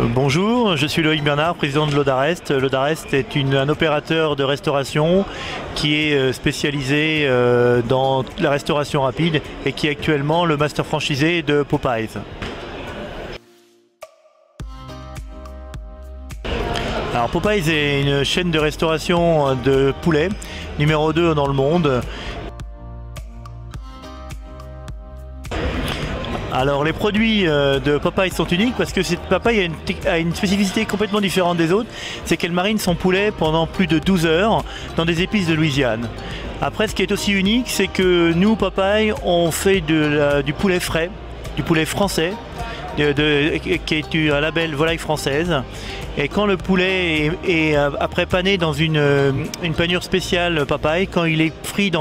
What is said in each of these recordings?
Bonjour, je suis Loïc Bernard, président de Lodarest. Lodarest est un opérateur de restauration qui est spécialisé dans la restauration rapide et qui est actuellement le master franchisé de Popeyes. Alors Popeyes est une chaîne de restauration de poulet, numéro 2 dans le monde. Alors les produits de Popeyes sont uniques parce que Popeyes a une spécificité complètement différente des autres, c'est qu'elle marine son poulet pendant plus de 12 heures dans des épices de Louisiane. Après, ce qui est aussi unique, c'est que nous, Popeyes, on fait du poulet frais, du poulet français, qui est un label volaille française. Et quand le poulet est après pané dans une panure spéciale Popeyes, quand il est frit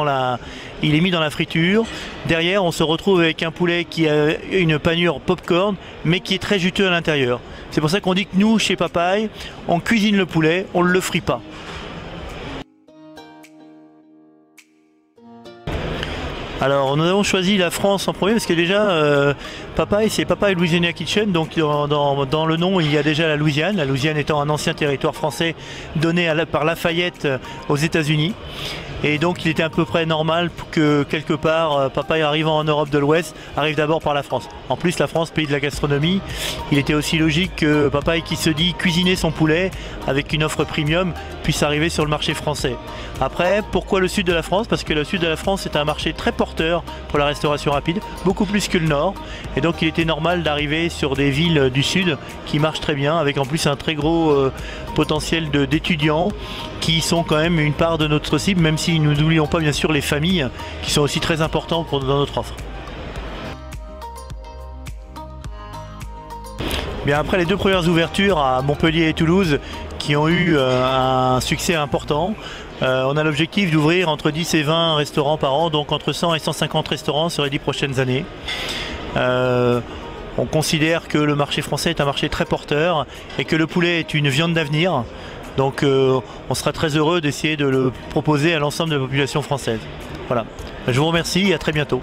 il est mis dans la friture. Derrière, on se retrouve avec un poulet qui a une panure popcorn, mais qui est très juteux à l'intérieur. C'est pour ça qu'on dit que nous, chez Popeyes, on cuisine le poulet, on ne le frit pas. Alors nous avons choisi la France en premier parce que déjà Popeyes, c'est Popeyes Louisiana Kitchen, donc dans le nom il y a déjà la Louisiane étant un ancien territoire français donné par Lafayette aux États-Unis. Et donc il était à peu près normal que quelque part Popeyes arrivant en Europe de l'Ouest arrive d'abord par la France. En plus la France, pays de la gastronomie, il était aussi logique que Popeyes qui se dit cuisiner son poulet avec une offre premium puisse arriver sur le marché français. Après, pourquoi le sud de la France? Parce que le sud de la France est un marché très porteur pour la restauration rapide, beaucoup plus que le nord. Et donc il était normal d'arriver sur des villes du sud qui marchent très bien, avec en plus un très gros potentiel d'étudiants qui sont quand même une part de notre cible, même si nous n'oublions pas bien sûr les familles qui sont aussi très importantes dans notre offre. Bien, après les deux premières ouvertures à Montpellier et Toulouse qui ont eu un succès important, on a l'objectif d'ouvrir entre 10 et 20 restaurants par an, donc entre 100 et 150 restaurants sur les 10 prochaines années. On considère que le marché français est un marché très porteur et que le poulet est une viande d'avenir. Donc on sera très heureux d'essayer de le proposer à l'ensemble de la population française. Voilà. Je vous remercie et à très bientôt.